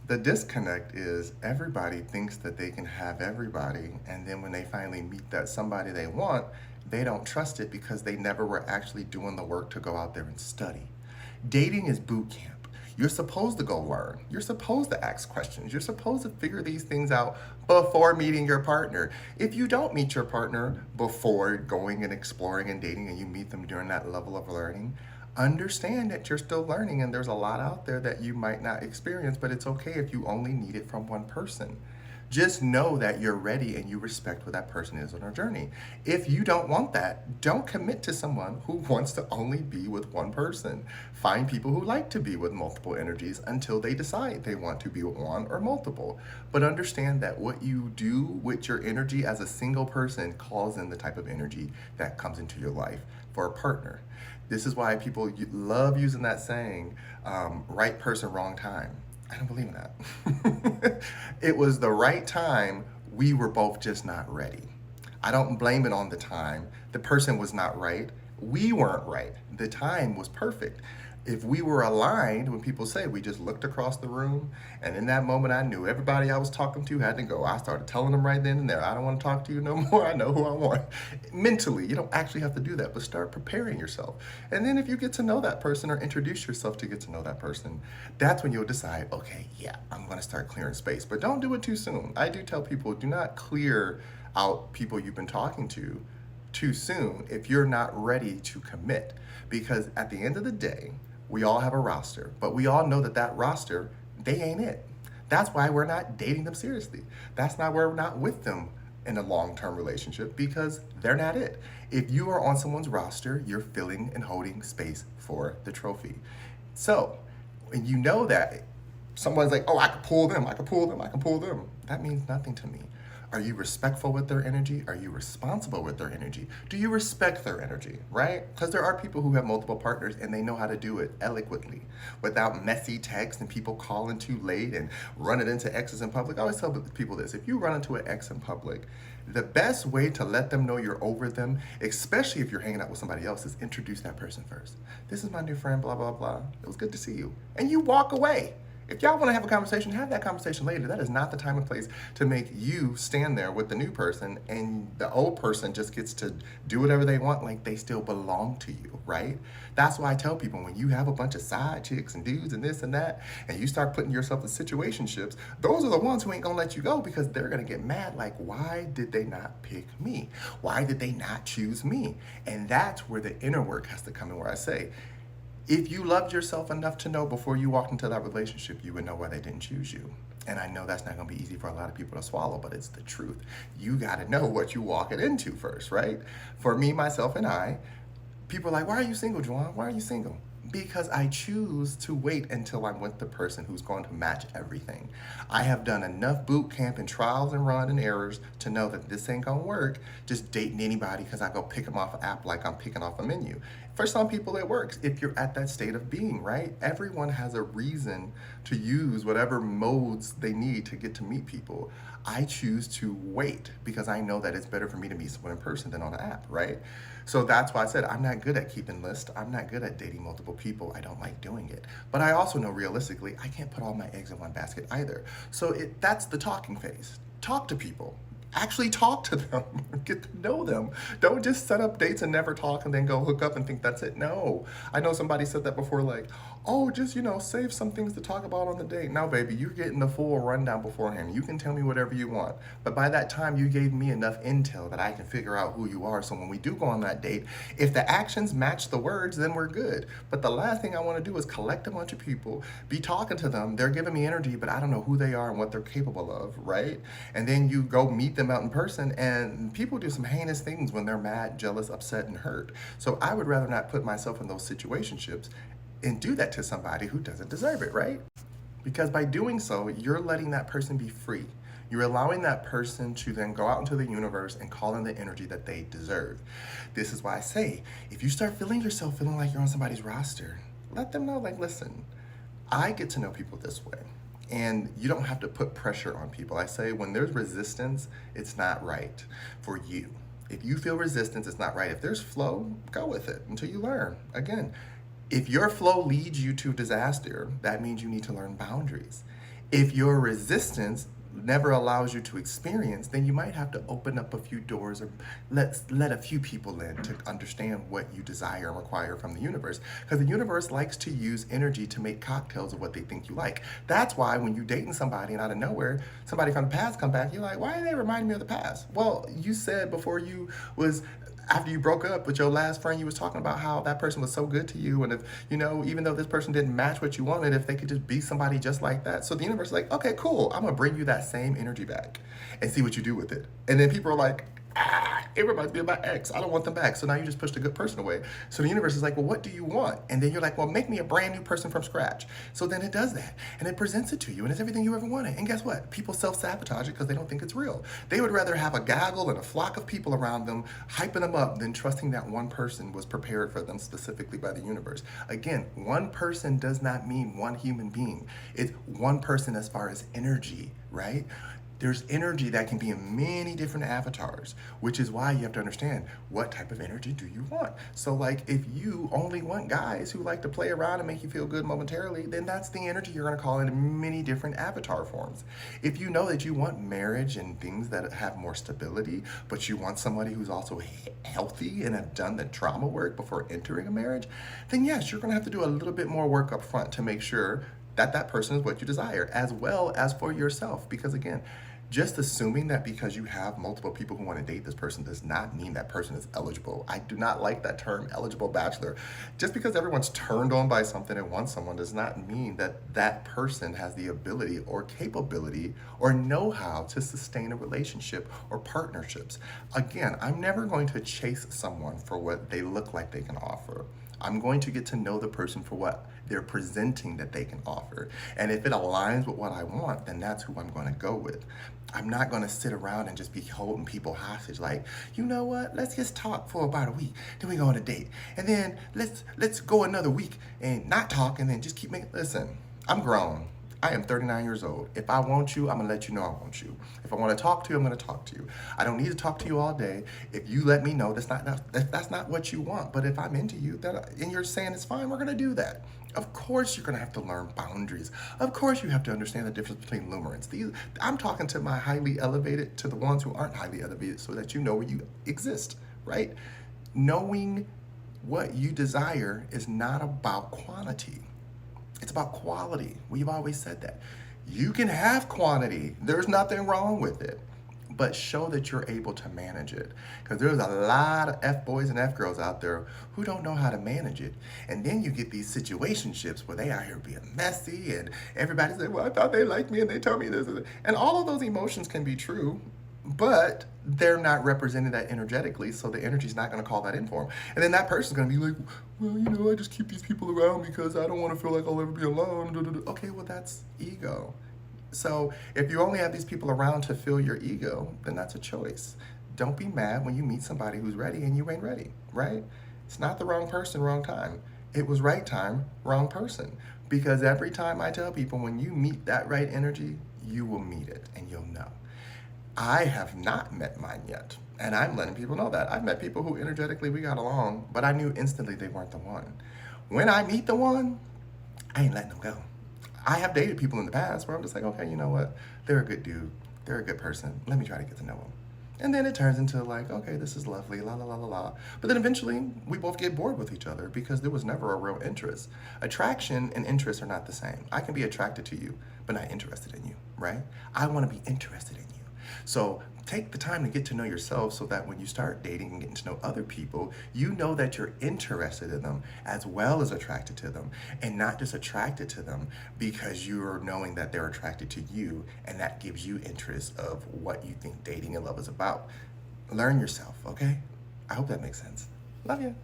The disconnect is everybody thinks that they can have everybody, and then when they finally meet that somebody they want, they don't trust it because they never were actually doing the work to go out there and study. Dating is boot camp. You're supposed to go learn. You're supposed to ask questions. You're supposed to figure these things out before meeting your partner. If you don't meet your partner before going and exploring and dating and you meet them during that level of learning, understand that you're still learning and there's a lot out there that you might not experience, but it's okay if you only need it from one person. Just know that you're ready and you respect where that person is on their journey. If you don't want that, don't commit to someone who wants to only be with one person. Find people who like to be with multiple energies until they decide they want to be with one or multiple. But understand that what you do with your energy as a single person calls in the type of energy that comes into your life for a partner. This is why people love using that saying, right person, wrong time. I don't believe in that. It was the right time. We were both just not ready. I don't blame it on the time. The person was not right. We weren't right. The time was perfect. If we were aligned, when people say we just looked across the room, and in that moment I knew everybody I was talking to had to go. I started telling them right then and there, I don't want to talk to you no more. I know who I want. Mentally, you don't actually have to do that, but start preparing yourself. And then if you get to know that person or introduce yourself to get to know that person, that's when you'll decide, okay, yeah, I'm going to start clearing space. But don't do it too soon. I do tell people, do not clear out people you've been talking to too soon if you're not ready to commit. Because at the end of the day, we all have a roster, but we all know that that roster, they ain't it. That's why we're not dating them seriously. That's not why we're not with them in a long-term relationship, because they're not it. If you are on someone's roster, you're filling and holding space for the trophy. So, when you know that someone's like, oh, I could pull them, I could pull them, I can pull them, that means nothing to me. Are you respectful with their energy? Are you responsible with their energy? Do you respect their energy, right? Because there are people who have multiple partners and they know how to do it eloquently without messy texts and people calling too late and running into exes in public. I always tell people this: if you run into an ex in public, the best way to let them know you're over them, especially if you're hanging out with somebody else, is introduce that person first. This is my new friend, blah, blah, blah. It was good to see you. And you walk away. If y'all want to have a conversation, have that conversation later. That is not the time and place to make you stand there with the new person and the old person just gets to do whatever they want like they still belong to you, right? That's why I tell people, when you have a bunch of side chicks and dudes and this and that, and you start putting yourself in situationships, those are the ones who ain't gonna let you go because they're gonna get mad like, why did they not pick me? Why did they not choose me? And that's where the inner work has to come in, where I say, if you loved yourself enough to know before you walked into that relationship, you would know why they didn't choose you. And I know that's not going to be easy for a lot of people to swallow, but it's the truth. You got to know what you walking into first, right? For me, myself, and I, people are like, why are you single, Juwan? Why are you single? Because I choose to wait until I'm with the person who's going to match everything. I have done enough boot camp and trials and run and errors to know that this ain't gonna work just dating anybody because I go pick them off an app like I'm picking off a menu. For some people it works if you're at that state of being, right? Everyone has a reason to use whatever modes they need to get to meet people. I choose to wait because I know that it's better for me to meet someone in person than on an app, right? So that's why I said I'm not good at keeping lists. I'm not good at dating multiple people. I don't like doing it. But I also know realistically, I can't put all my eggs in one basket either. So that's the talking phase. Talk to people. Actually talk to them. Get to know them. Don't just set up dates and never talk and then go hook up and think that's it. No. I know somebody said that before, like, oh, just, save some things to talk about on the date. No, baby, you're getting the full rundown beforehand. You can tell me whatever you want. But by that time, you gave me enough intel that I can figure out who you are. So when we do go on that date, if the actions match the words, then we're good. But the last thing I want to do is collect a bunch of people, be talking to them. They're giving me energy, but I don't know who they are and what they're capable of, right? And then you go meet them out in person, and people do some heinous things when they're mad, jealous, upset, and hurt. So I would rather not put myself in those situationships and do that to somebody who doesn't deserve it, right? Because by doing so, you're letting that person be free. You're allowing that person to then go out into the universe and call in the energy that they deserve. This is why I say, if you start feeling yourself feeling like you're on somebody's roster, let them know, like, listen, I get to know people this way. And you don't have to put pressure on people. I say when there's resistance, it's not right for you. If you feel resistance, it's not right. If there's flow, go with it until you learn. Again, if your flow leads you to disaster, that means you need to learn boundaries. If your resistance never allows you to experience, then you might have to open up a few doors or let a few people in to understand what you desire and require from the universe. Because the universe likes to use energy to make cocktails of what they think you like. That's why when you're dating somebody and out of nowhere, somebody from the past come back, you're like, why are they reminding me of the past? Well, you said before you was after you broke up with your last friend, you was talking about how that person was so good to you, and if even though this person didn't match what you wanted, if they could just be somebody just like that. So the universe is like, okay, cool, I'm gonna bring you that same energy back and see what you do with it. And then people are like, it reminds me of my ex. I don't want them back. So now you just pushed a good person away. So the universe is like, well, what do you want? And then you're like, well, make me a brand new person from scratch. So then it does that. And it presents it to you. And it's everything you ever wanted. And guess what? People self-sabotage it because they don't think it's real. They would rather have a gaggle and a flock of people around them, hyping them up, than trusting that one person was prepared for them specifically by the universe. Again, one person does not mean one human being. It's one person as far as energy, right? There's energy that can be in many different avatars, which is why you have to understand what type of energy do you want. So like if you only want guys who like to play around and make you feel good momentarily, then that's the energy you're going to call in many different avatar forms. If you know that you want marriage and things that have more stability, but you want somebody who's also healthy and have done the trauma work before entering a marriage, then yes, you're going to have to do a little bit more work up front to make sure that that person is what you desire, as well as for yourself. Because again, just assuming that because you have multiple people who want to date this person does not mean that person is eligible. I do not like that term, eligible bachelor. Just because everyone's turned on by something and wants someone does not mean that that person has the ability or capability or know-how to sustain a relationship or partnerships. Again, I'm never going to chase someone for what they look like they can offer. I'm going to get to know the person for what they're presenting that they can offer. And if it aligns with what I want, then that's who I'm going to go with. I'm not going to sit around and just be holding people hostage like, you know what, let's just talk for about a week, then we go on a date. And then let's go another week and not talk and then just keep making, listen, I'm grown. I am 39 years old. If I want you, I'm gonna let you know I want you. If I wanna talk to you, I'm gonna talk to you. I don't need to talk to you all day. If you let me know that's not what you want, but if I'm into you and you're saying it's fine, we're gonna do that. Of course you're gonna have to learn boundaries. Of course you have to understand the difference between limerence. I'm talking to my highly elevated, to the ones who aren't highly elevated, so that you know where you exist, right? Knowing what you desire is not about quantity. It's about quality. We've always said that. You can have quantity. There's nothing wrong with it. But show that you're able to manage it. Because there's a lot of F-boys and F-girls out there who don't know how to manage it. And then you get these situationships where they out here being messy and everybody's like, well, I thought they liked me and they told me this. And all of those emotions can be true, but they're not represented that energetically, so the energy's not going to call that in for them. And then that person's going to be like, well, I just keep these people around because I don't want to feel like I'll ever be alone. Okay, well, that's ego. So if you only have these people around to fill your ego, then that's a choice. Don't be mad when you meet somebody who's ready and you ain't ready, right? It's not the wrong person, wrong time. It was right time, wrong person. Because every time I tell people, when you meet that right energy, you will meet it and you'll know. I have not met mine yet, and I'm letting people know that. I've met people who energetically we got along, but I knew instantly they weren't the one. When I meet the one, I ain't letting them go. I have dated people in the past where I'm just like, okay, you know what? They're a good dude. They're a good person. Let me try to get to know them. And then it turns into like, okay, this is lovely, la la la la la. But then eventually we both get bored with each other because there was never a real interest. Attraction and interest are not the same. I can be attracted to you, but not interested in you, right? I want to be interested in you. So take the time to get to know yourself so that when you start dating and getting to know other people, you know that you're interested in them as well as attracted to them, and not just attracted to them because you're knowing that they're attracted to you, and that gives you interest of what you think dating and love is about. Learn yourself, okay? I hope that makes sense. Love you.